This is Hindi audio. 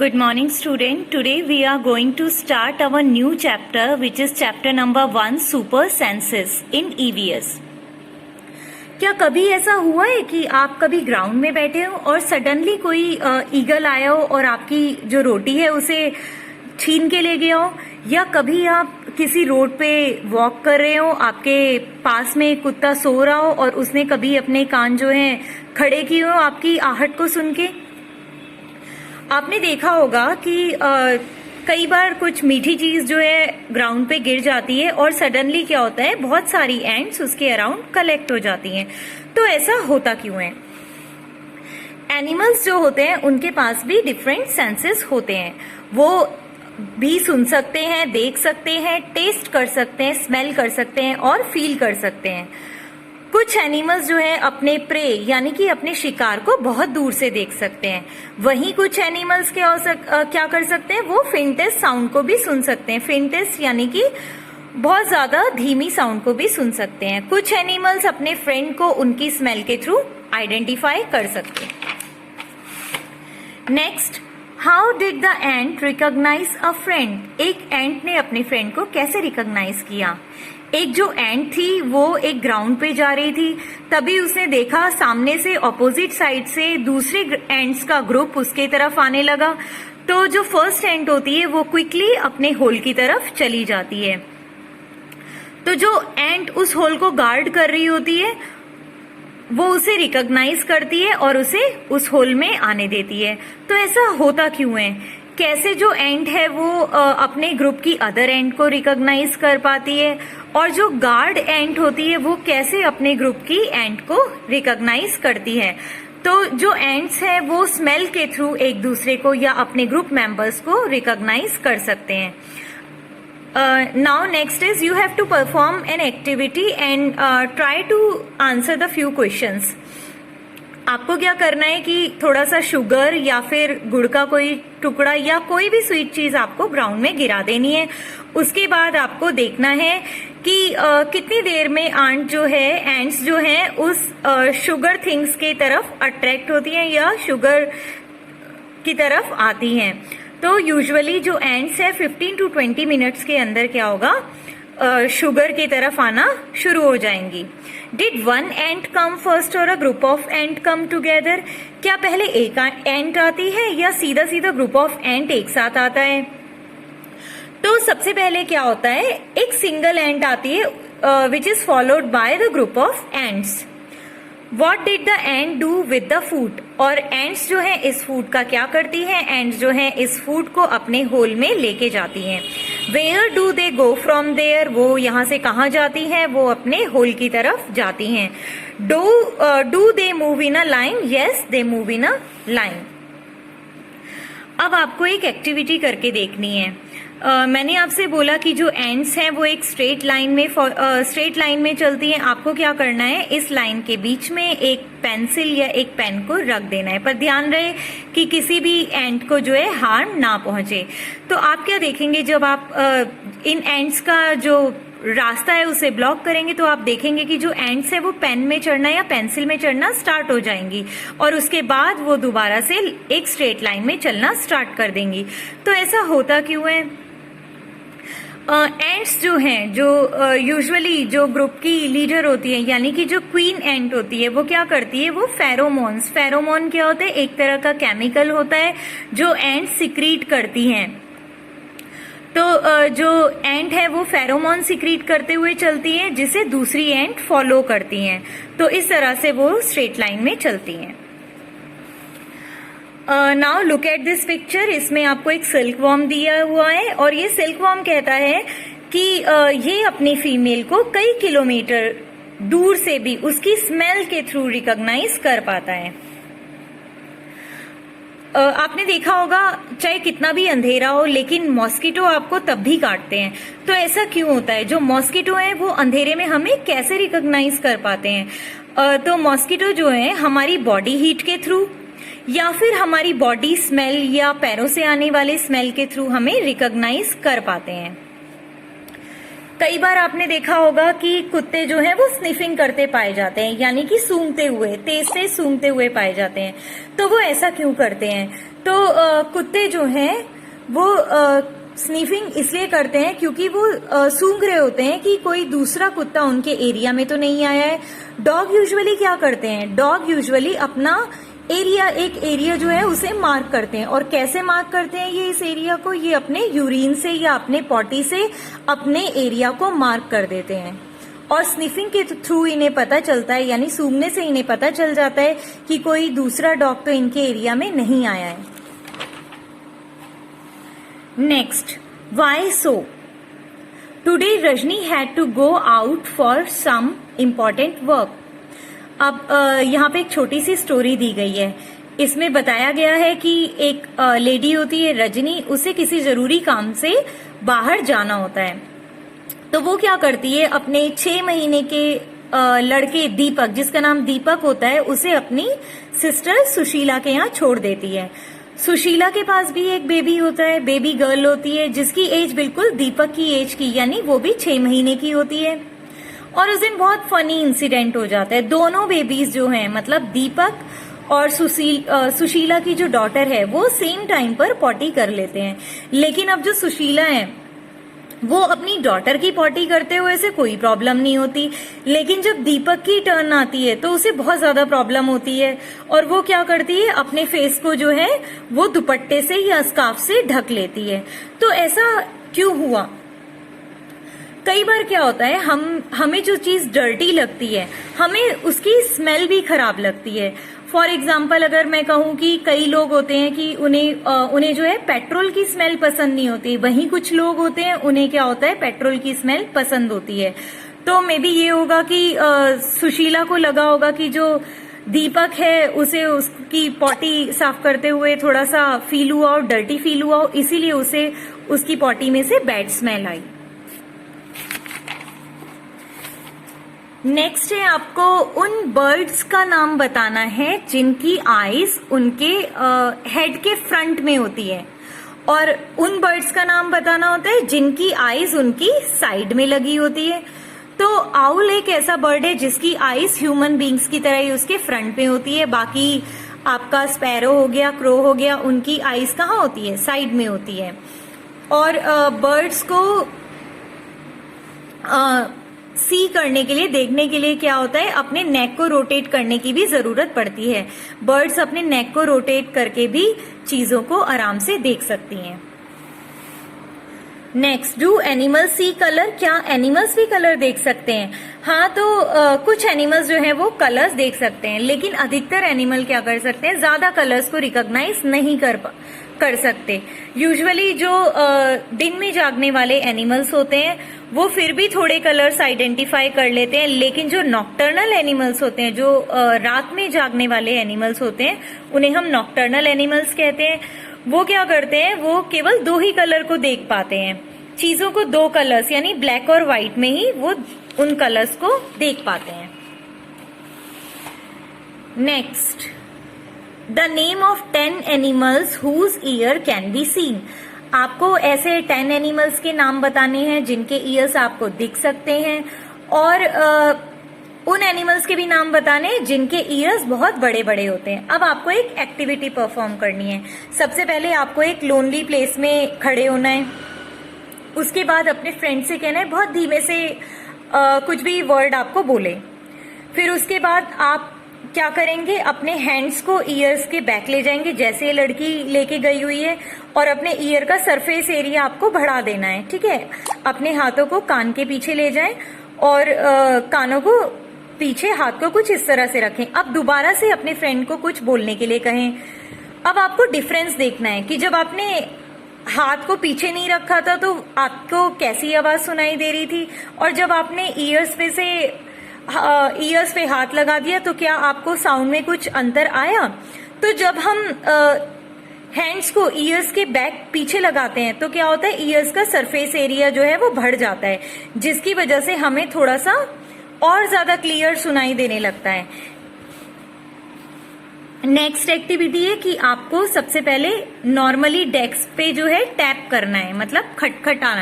Good morning student. Today we are going to start our new chapter which is chapter number 1 super senses in EVS. क्या कभी ऐसा हुआ है कि आप कभी ग्राउंड में बैठे हो और सडनली कोई ईगल आया हो और आपकी जो रोटी है उसे छीन के ले गया हो, या कभी आप किसी रोड पे वॉक कर रहे हो, आपके पास में एक कुत्ता सो रहा हो और उसने कभी अपने कान जो है खड़े किए हो आपकी आहट को सुन के। आपने देखा होगा कि कई बार कुछ मीठी चीज जो है ग्राउंड पे गिर जाती है और सडनली क्या होता है, बहुत सारी एंट्स उसके अराउंड कलेक्ट हो जाती हैं। तो ऐसा होता क्यों है? एनिमल्स जो होते हैं उनके पास भी डिफरेंट सेंसेस होते हैं। वो भी सुन सकते हैं, देख सकते हैं, टेस्ट कर सकते हैं, स्मेल कर सकते हैं और फील कर सकते हैं। कुछ एनिमल्स जो है अपने प्रे यानी कि अपने शिकार को बहुत दूर से देख सकते हैं। वहीं कुछ एनिमल्स क्या कर सकते हैं, वो फेंटेस्ट साउंड को भी सुन सकते हैं। फेंटेस्ट यानी कि बहुत ज्यादा धीमी साउंड को भी सुन सकते हैं। कुछ एनिमल्स अपने फ्रेंड को उनकी स्मेल के थ्रू आइडेंटिफाई कर सकते हैं। Next, how did the ant recognize a friend? एक एंट ने अपने फ्रेंड को कैसे रिकॉग्नाइज किया? एक जो एंट थी वो एक ग्राउंड पे जा रही थी, तभी उसने देखा सामने से ऑपोजिट साइड से दूसरे एंट्स का ग्रुप उसके तरफ आने लगा। तो जो फर्स्ट एंट होती है वो क्विकली अपने होल की तरफ चली जाती है। तो जो एंट उस होल को गार्ड कर रही होती है वो उसे रिकॉग्नाइज करती है और उसे उस होल में आने देती है। तो ऐसा होता क्यों है? कैसे जो एंट है वो अपने ग्रुप की अदर एंट को रिकॉग्नाइज कर पाती है, और जो गार्ड एंट होती है वो कैसे अपने ग्रुप की एंट को रिकॉग्नाइज करती है? तो जो एंट्स है वो स्मेल के थ्रू एक दूसरे को या अपने ग्रुप मेंबर्स को रिकॉग्नाइज कर सकते हैं। Now next is you have to perform an activity and try to answer the few questions. आपको क्या करना है कि थोड़ा सा शुगर या फिर गुड़ का कोई टुकड़ा या कोई भी स्वीट चीज आपको ग्राउंड में गिरा देनी है। उसके बाद आपको देखना है कि कितनी देर में एंट्स जो है उस शुगर थिंग्स के तरफ अट्रैक्ट होती हैं या शुगर की तरफ आती हैं। तो यूजुअली जो एंट्स है 15 to 20 मिनट्स के अंदर क्या होगा, शुगर की तरफ आना शुरू हो जाएंगी। Did one ant come first or a group of ant come together? क्या पहले एक एंट आती है या सीधा सीधा ग्रुप ऑफ एंट एक साथ आता है? तो सबसे पहले क्या होता है, एक सिंगल एंट आती है which is followed by the group of ants. What did the ant do with the food? और एंट्स जो है इस फूड का क्या करती है? एंट्स जो है इस फूड को अपने होल में लेके जाती हैं। Where do they go from there? वो यहाँ से कहाँ जाती हैं? वो अपने होल की तरफ जाती हैं। Do they move in a line? Yes, they move in a line. अब आपको एक एक्टिविटी करके देखनी है। मैंने आपसे बोला कि जो एंड्स हैं वो एक स्ट्रेट लाइन में चलती हैं। आपको क्या करना है, इस लाइन के बीच में एक पेंसिल या एक पेन को रख देना है, पर ध्यान रहे कि किसी भी एंड को जो है हार्म ना पहुंचे। तो आप क्या देखेंगे, जब आप इन एंड्स का जो रास्ता है उसे ब्लॉक करेंगे तो आप देखेंगे कि जो एंड्स है वो पेन में चढ़ना या पेंसिल में चढ़ना स्टार्ट हो जाएंगी और उसके बाद वो दोबारा से एक स्ट्रेट लाइन में चलना स्टार्ट कर देंगी। तो ऐसा होता क्यों है? एंट्स जो हैं, जो यूजुअली जो ग्रुप की लीडर होती है यानी कि जो क्वीन एंट होती है वो क्या करती है, वो फेरोमोन क्या होता है, एक तरह का केमिकल होता है जो एंट सिक्रीट करती हैं। तो जो एंट है वो फेरोमोन सिक्रीट करते हुए चलती है जिसे दूसरी एंट फॉलो करती हैं। तो इस तरह से वो स्ट्रेट लाइन में चलती हैं। Now look at this picture. इसमें आपको एक सिल्क वॉर्म दिया हुआ है और ये सिल्क वॉर्म कहता है कि ये अपनी फीमेल को कई किलोमीटर दूर से भी उसकी स्मेल के थ्रू रिकॉग्नाइज कर पाता है। आपने देखा होगा चाहे कितना भी अंधेरा हो लेकिन मॉस्किटो आपको तब भी काटते हैं। तो ऐसा क्यों होता है? जो मॉस्किटो है वो अंधेरे में हमें कैसे रिकॉग्नाइज कर पाते हैं? तो मॉस्किटो जो है हमारी बॉडी हीट के थ्रू या फिर हमारी बॉडी स्मेल या पैरों से आने वाले स्मेल के थ्रू हमें रिकॉग्नाइज कर पाते हैं। कई बार आपने देखा होगा कि कुत्ते जो हैं वो स्निफिंग करते पाए जाते हैं, यानी कि सूंघते हुए, तेज से सूंघते हुए पाए जाते हैं। तो वो ऐसा क्यों करते हैं? तो कुत्ते जो हैं वो स्निफिंग इसलिए करते हैं क्योंकि वो सूंघ रहे होते हैं कि कोई दूसरा कुत्ता उनके एरिया में तो नहीं आया है। डॉग यूजुअली क्या करते हैं? डॉग यूजुअली अपना एक एरिया जो है उसे मार्क करते हैं। और कैसे मार्क करते हैं ये इस एरिया को? ये अपने यूरिन से या अपने पॉटी से अपने एरिया को मार्क कर देते हैं। और स्निफिंग के थ्रू इन्हें पता चलता है, यानी सूंघने से इन्हें पता चल जाता है कि कोई दूसरा डॉग तो इनके एरिया में नहीं आया है। Next, why so? Today Rajni had to go out for some important work. अब यहाँ पे एक छोटी सी स्टोरी दी गई है। इसमें बताया गया है कि एक लेडी होती है रजनी, उसे किसी जरूरी काम से बाहर जाना होता है। तो वो क्या करती है, अपने 6 महीने के लड़के दीपक, जिसका नाम दीपक होता है, उसे अपनी सिस्टर सुशीला के यहाँ छोड़ देती है। सुशीला के पास भी एक बेबी होता है, बेबी गर्ल होती है, जिसकी एज बिल्कुल दीपक की एज की, यानी वो भी 6 महीने की होती है। और उस दिन बहुत फनी इंसिडेंट हो जाता है। दोनों बेबीज जो हैं, मतलब दीपक और सुशीला की जो डॉटर है, वो सेम टाइम पर पॉटी कर लेते हैं। लेकिन अब जो सुशीला है वो अपनी डॉटर की पॉटी करते हुए से कोई प्रॉब्लम नहीं होती, लेकिन जब दीपक की टर्न आती है तो उसे बहुत ज्यादा प्रॉब्लम होती है। और वो क्या करती है, अपने फेस को जो है वो दुपट्टे से या स्कार्फ से ढक लेती है। तो ऐसा क्यों हुआ? कई बार क्या होता है, हमें जो चीज डर्टी लगती है, हमें उसकी स्मेल भी खराब लगती है। फॉर एग्जाम्पल, अगर मैं कहूँ कि कई लोग होते हैं कि उन्हें जो है पेट्रोल की स्मेल पसंद नहीं होती, वहीं कुछ लोग होते हैं उन्हें क्या होता है, पेट्रोल की स्मेल पसंद होती है। तो मे बी ये होगा कि सुशीला को लगा होगा कि जो दीपक है उसे उसकी पॉटी साफ करते हुए थोड़ा सा फील हुआ और डर्टी फील हुआ, इसीलिए उसे उसकी पॉटी में से बैड स्मेल आई। नेक्स्ट है, आपको उन बर्ड्स का नाम बताना है जिनकी आईज उनके हेड के फ्रंट में होती है, और उन बर्ड्स का नाम बताना होता है जिनकी आईज उनकी साइड में लगी होती है। तो आउल एक ऐसा बर्ड है जिसकी आईज ह्यूमन बींग्स की तरह ही उसके फ्रंट में होती है। बाकी आपका स्पैरो हो गया, क्रो हो गया, उनकी आईज कहाँ होती है, साइड में होती है। और बर्ड्स को सी करने के लिए, देखने के लिए क्या होता है, अपने नेक को रोटेट करने की भी जरूरत पड़ती है। बर्ड्स अपने नेक को रोटेट करके भी चीजों को आराम से देख सकती हैं। Next, do animals see colour? क्या एनिमल्स भी कलर देख सकते हैं? हाँ, तो कुछ एनिमल्स जो है वो कलर्स देख सकते हैं, लेकिन अधिकतर एनिमल क्या कर सकते हैं, ज्यादा कलर्स को रिकॉग्नाइज नहीं कर सकते। यूजुअली जो दिन में जागने वाले एनिमल्स होते हैं वो फिर भी थोड़े कलर्स आइडेंटिफाई कर लेते हैं, लेकिन जो नॉक्टर्नल एनिमल्स होते हैं, जो रात में जागने वाले एनिमल्स होते हैं, उन्हें हम नॉक्टर्नल एनिमल्स कहते हैं। वो क्या करते हैं, वो केवल 2 ही कलर को देख पाते हैं, चीजों को 2 कलर्स यानी ब्लैक और व्हाइट में ही वो उन कलर्स को देख पाते हैं। Next, the name of 10 animals whose ear can be seen. आपको ऐसे 10 एनिमल्स के नाम बताने हैं जिनके ईयर्स आपको दिख सकते हैं, और उन एनिमल्स के भी नाम बताने हैं जिनके ईयर्स बहुत बड़े बड़े होते हैं। अब आपको एक एक्टिविटी परफॉर्म करनी है। सबसे पहले आपको एक लोनली प्लेस में खड़े होना है। उसके बाद अपने फ्रेंड से कहना है बहुत धीमे से कुछ भी वर्ड आपको बोले। फिर उसके बाद आप क्या करेंगे, अपने हैंड्स को ईयर्स के बैक ले जाएंगे जैसे ये लड़की लेके गई हुई है, और अपने ईयर का सरफेस एरिया आपको बढ़ा देना है। ठीक है, अपने हाथों को कान के पीछे ले जाएं और कानों को पीछे, हाथ को कुछ इस तरह से रखें। अब दोबारा से अपने फ्रेंड को कुछ बोलने के लिए कहें। अब आपको डिफरेंस देखना है कि जब आपने हाथ को पीछे नहीं रखा था तो आपको कैसी आवाज सुनाई दे रही थी, और जब आपने ईयर्स पे हाथ लगा दिया तो क्या आपको साउंड में कुछ अंतर आया। तो जब हम हैंड्स को ईयर्स के बैक पीछे लगाते हैं तो क्या होता है, ईयर्स का सरफेस एरिया जो है वो बढ़ जाता है, जिसकी वजह से हमें थोड़ा सा और ज्यादा क्लियर सुनाई देने लगता है। नेक्स्ट एक्टिविटी है कि आपको सबसे पहले नॉर्मली डेस्क पे जो है टैप करना है, मतलब खटखटाना।